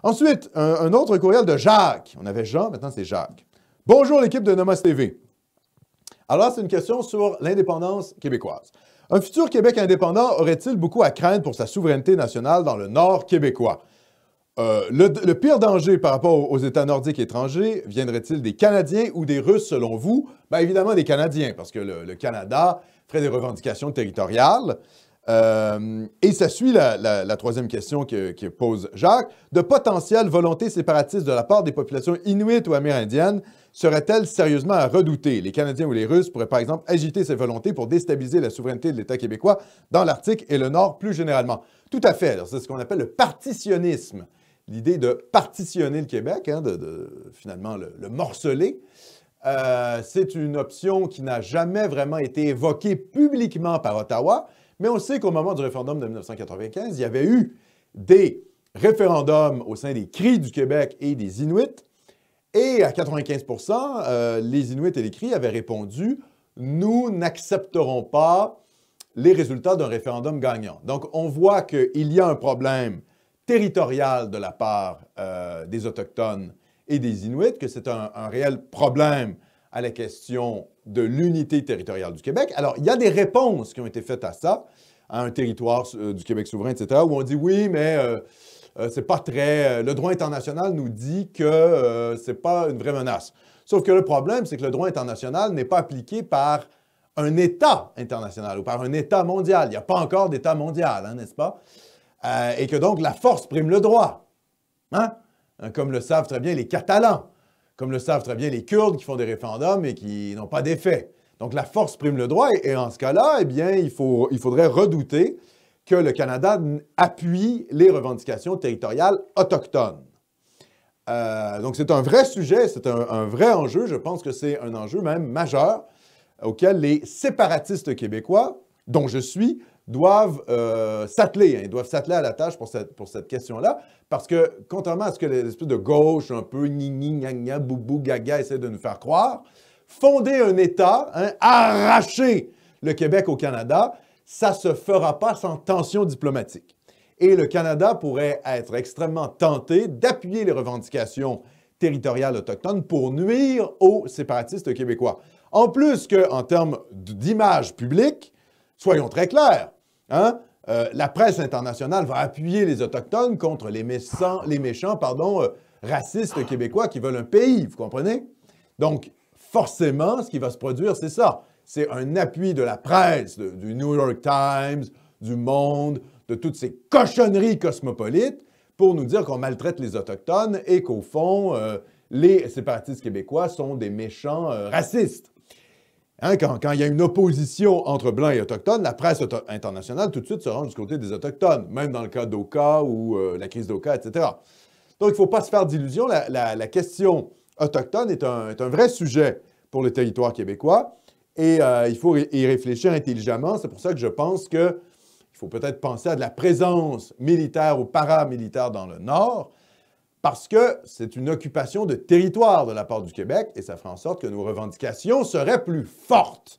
Ensuite, un autre courriel de Jacques. On avait Jean, maintenant c'est Jacques. Bonjour l'équipe de Nomos TV. Alors, c'est une question sur l'indépendance québécoise. Un futur Québec indépendant aurait-il beaucoup à craindre pour sa souveraineté nationale dans le Nord québécois? Le pire danger par rapport aux États nordiques étrangers viendrait-il des Canadiens ou des Russes selon vous? Bien évidemment des Canadiens, parce que le Canada ferait des revendications territoriales. Et ça suit la troisième question que pose Jacques. De potentielles volontés séparatistes de la part des populations inuites ou amérindiennes seraient-elles sérieusement à redouter? Les Canadiens ou les Russes pourraient par exemple agiter ces volontés pour déstabiliser la souveraineté de l'État québécois dans l'Arctique et le Nord plus généralement. Tout à fait. C'est ce qu'on appelle le partitionnisme. L'idée de partitionner le Québec, hein, finalement le morceler. C'est une option qui n'a jamais vraiment été évoquée publiquement par Ottawa, mais on sait qu'au moment du référendum de 1995, il y avait eu des référendums au sein des Cris du Québec et des Inuits, et à 95 les Inuits et les Cris avaient répondu « Nous n'accepterons pas les résultats d'un référendum gagnant ». Donc, on voit qu'il y a un problème territorial de la part des Autochtones et des Inuits, que c'est un réel problème à la question de l'unité territoriale du Québec. Alors, il y a des réponses qui ont été faites à ça, à un territoire du Québec souverain, etc., où on dit oui, mais c'est pas très... le droit international nous dit que c'est pas une vraie menace. Sauf que le problème, c'est que le droit international n'est pas appliqué par un État international ou par un État mondial. Il n'y a pas encore d'État mondial, hein, n'est-ce pas? Et que donc la force prime le droit. Hein? Comme le savent très bien les Catalans, comme le savent très bien les Kurdes qui font des référendums et qui n'ont pas d'effet. Donc la force prime le droit et en ce cas-là, eh bien, il faudrait redouter que le Canada appuie les revendications territoriales autochtones. Donc c'est un vrai sujet, c'est un vrai enjeu. Je pense que c'est un enjeu même majeur auquel les séparatistes québécois, dont je suis, doivent s'atteler. Ils doivent s'atteler à la tâche pour cette question-là, parce que, contrairement à ce que les espèces de gauche, un peu gna gna gna, boubou, gaga, essaient de nous faire croire, fonder un État, hein, arracher le Québec au Canada, ça ne se fera pas sans tension diplomatique. Et le Canada pourrait être extrêmement tenté d'appuyer les revendications territoriales autochtones pour nuire aux séparatistes québécois. En plus qu'en termes d'image publique, soyons très clairs, hein? La presse internationale va appuyer les Autochtones contre les méchants racistes québécois qui veulent un pays, vous comprenez? Donc, forcément, ce qui va se produire, c'est ça. C'est un appui de la presse, du New York Times, du Monde, de toutes ces cochonneries cosmopolites pour nous dire qu'on maltraite les Autochtones et qu'au fond, les séparatistes québécois sont des méchants racistes. Hein, quand il y a une opposition entre Blancs et Autochtones, la presse internationale tout de suite se rend du côté des Autochtones, même dans le cas d'Oka ou la crise d'Oka, etc. Donc, il ne faut pas se faire d'illusions. La question autochtone est un vrai sujet pour le territoire québécois et il faut y réfléchir intelligemment. C'est pour ça que je pense qu'il faut peut-être penser à de la présence militaire ou paramilitaire dans le Nord, parce que c'est une occupation de territoire de la part du Québec et ça ferait en sorte que nos revendications seraient plus fortes.